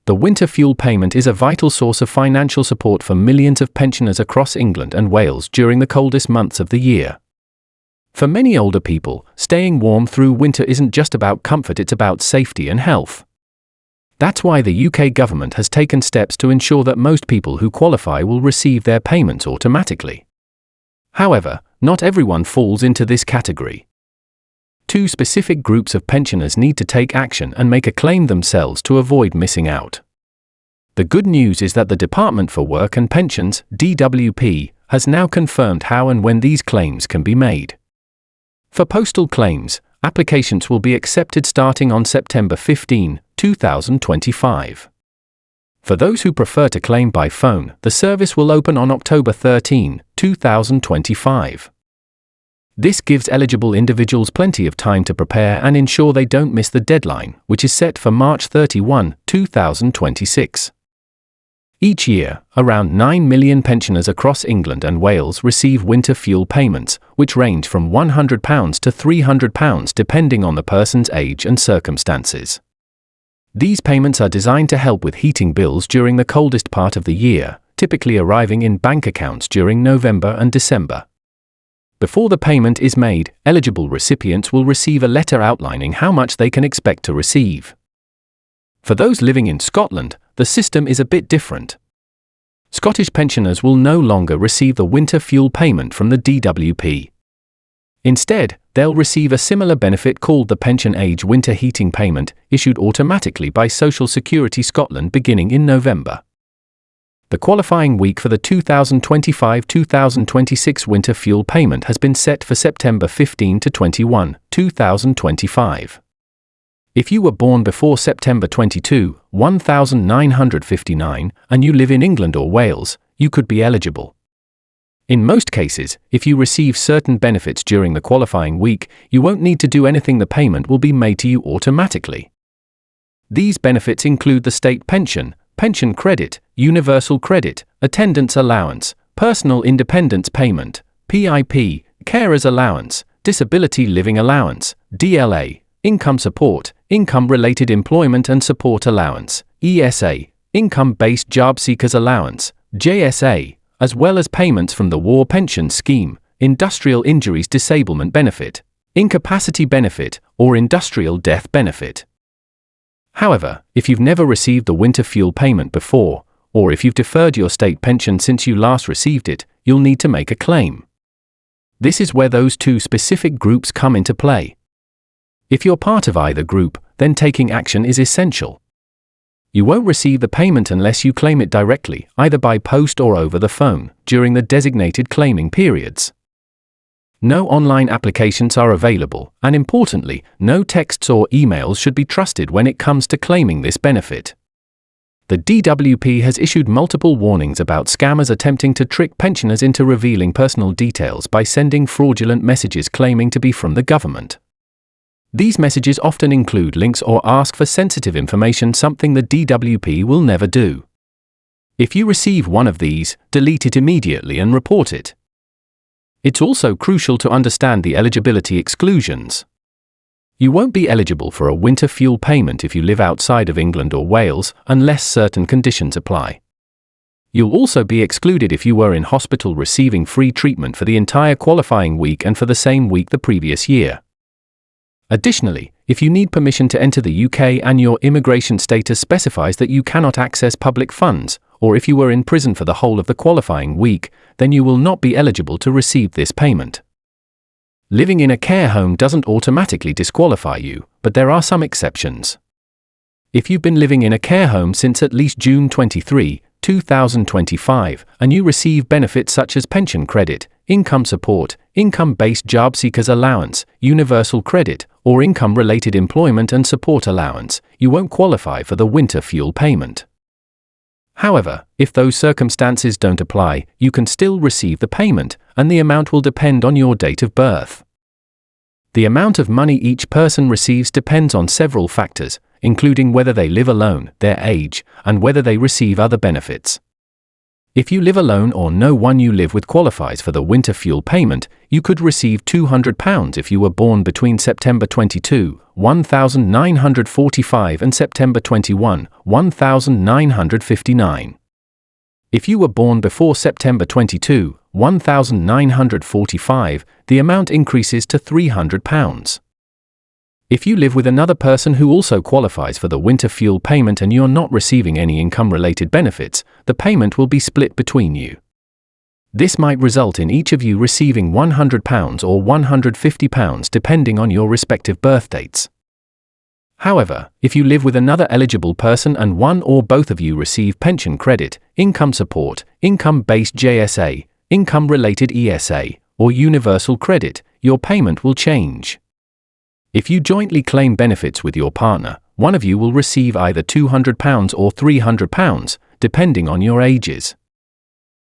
The winter fuel payment is a vital source of financial support for millions of pensioners across England and Wales during the coldest months of the year. For many older people, staying warm through winter isn't just about comfort, it's about safety and health. That's why the UK government has taken steps to ensure that most people who qualify will receive their payments automatically. However, not everyone falls into this category. Two specific groups of pensioners need to take action and make a claim themselves to avoid missing out. The good news is that the Department for Work and Pensions, DWP, has now confirmed how and when these claims can be made. For postal claims, applications will be accepted starting on September 15, 2025. For those who prefer to claim by phone, the service will open on October 13, 2025. This gives eligible individuals plenty of time to prepare and ensure they don't miss the deadline, which is set for March 31, 2026. Each year, around 9 million pensioners across England and Wales receive winter fuel payments, which range from £100 to £300 depending on the person's age and circumstances. These payments are designed to help with heating bills during the coldest part of the year, typically arriving in bank accounts during November and December. Before the payment is made, eligible recipients will receive a letter outlining how much they can expect to receive. For those living in Scotland, the system is a bit different. Scottish pensioners will no longer receive the winter fuel payment from the DWP. Instead, they'll receive a similar benefit called the Pension Age Winter Heating Payment, issued automatically by Social Security Scotland beginning in November. The qualifying week for the 2025-2026 winter fuel payment has been set for September 15 to 21, 2025. If you were born before September 22, 1959, and you live in England or Wales, you could be eligible. In most cases, if you receive certain benefits during the qualifying week, you won't need to do anything, the payment will be made to you automatically. These benefits include the state pension, pension credit, universal credit, attendance allowance, personal independence payment, PIP, carers allowance, disability living allowance, DLA, income support, income-related employment and support allowance, ESA, income-based job seekers allowance, JSA, as well as payments from the War Pension Scheme, industrial injuries disablement benefit, incapacity benefit, or industrial death benefit. However, if you've never received the winter fuel payment before, or if you've deferred your state pension since you last received it, you'll need to make a claim. This is where those two specific groups come into play. If you're part of either group, then taking action is essential. You won't receive the payment unless you claim it directly, either by post or over the phone, during the designated claiming periods. No online applications are available, and importantly, no texts or emails should be trusted when it comes to claiming this benefit. The DWP has issued multiple warnings about scammers attempting to trick pensioners into revealing personal details by sending fraudulent messages claiming to be from the government. These messages often include links or ask for sensitive information, something the DWP will never do. If you receive one of these, delete it immediately and report it. It's also crucial to understand the eligibility exclusions. You won't be eligible for a winter fuel payment if you live outside of England or Wales, unless certain conditions apply. You'll also be excluded if you were in hospital receiving free treatment for the entire qualifying week and for the same week the previous year. Additionally, if you need permission to enter the UK and your immigration status specifies that you cannot access public funds, or if you were in prison for the whole of the qualifying week, then you will not be eligible to receive this payment. Living in a care home doesn't automatically disqualify you, but there are some exceptions. If you've been living in a care home since at least June 23, 2025, and you receive benefits such as pension credit, income support, income-based job seekers allowance, universal credit, or income-related employment and support allowance, you won't qualify for the winter fuel payment. However, if those circumstances don't apply, you can still receive the payment, and the amount will depend on your date of birth. The amount of money each person receives depends on several factors, including whether they live alone, their age, and whether they receive other benefits. If you live alone or no one you live with qualifies for the winter fuel payment, you could receive £200 if you were born between September 22, 1945 and September 21, 1959. If you were born before September 22, 1945, the amount increases to £300. If you live with another person who also qualifies for the winter fuel payment and you're not receiving any income-related benefits, the payment will be split between you. This might result in each of you receiving £100 or £150 depending on your respective birth dates. However, if you live with another eligible person and one or both of you receive pension credit, income support, income-based JSA, income-related ESA, or universal credit, your payment will change. If you jointly claim benefits with your partner, one of you will receive either £200 or £300, depending on your ages.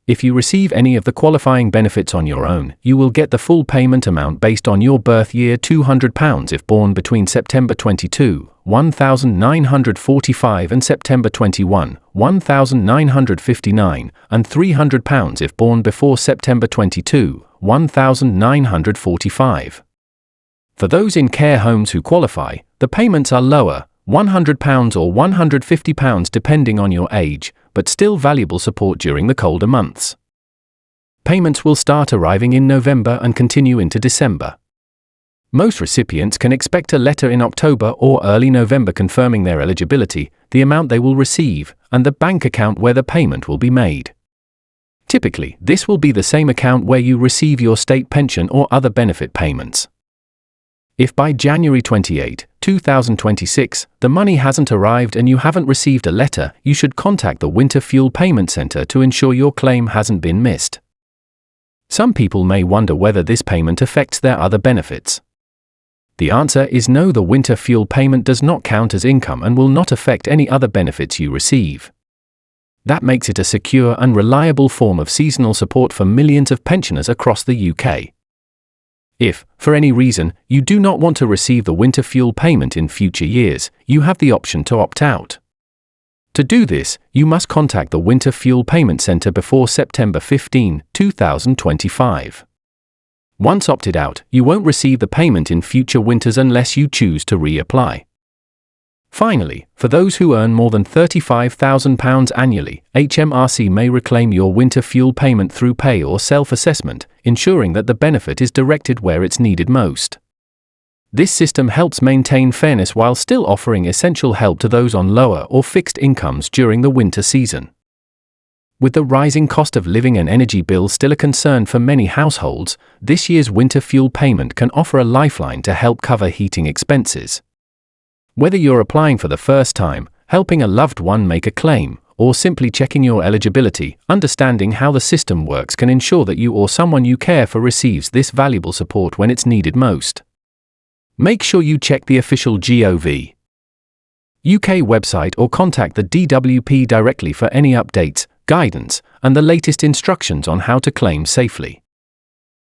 If you receive any of the qualifying benefits on your own, you will get the full payment amount based on your birth year, £200 if born between September 22, 1945 and September 21, 1959, and £300 if born before September 22, 1945. For those in care homes who qualify, the payments are lower, £100 or £150 depending on your age, but still valuable support during the colder months. Payments will start arriving in November and continue into December. Most recipients can expect a letter in October or early November confirming their eligibility, the amount they will receive, and the bank account where the payment will be made. Typically, this will be the same account where you receive your state pension or other benefit payments. If by January 28, 2026, the money hasn't arrived and you haven't received a letter, you should contact the Winter Fuel Payment Center to ensure your claim hasn't been missed. Some people may wonder whether this payment affects their other benefits. The answer is no, the winter fuel payment does not count as income and will not affect any other benefits you receive. That makes it a secure and reliable form of seasonal support for millions of pensioners across the UK. If, for any reason, you do not want to receive the winter fuel payment in future years, you have the option to opt out. To do this, you must contact the Winter Fuel Payment Center before September 15, 2025. Once opted out, you won't receive the payment in future winters unless you choose to reapply. Finally, for those who earn more than £35,000 annually, HMRC may reclaim your winter fuel payment through pay or self-assessment, ensuring that the benefit is directed where it's needed most. This system helps maintain fairness while still offering essential help to those on lower or fixed incomes during the winter season. With the rising cost of living and energy bills still a concern for many households, this year's winter fuel payment can offer a lifeline to help cover heating expenses. Whether you're applying for the first time, helping a loved one make a claim, or simply checking your eligibility, understanding how the system works can ensure that you or someone you care for receives this valuable support when it's needed most. Make sure you check the official gov.uk website or contact the DWP directly for any updates, guidance, and the latest instructions on how to claim safely.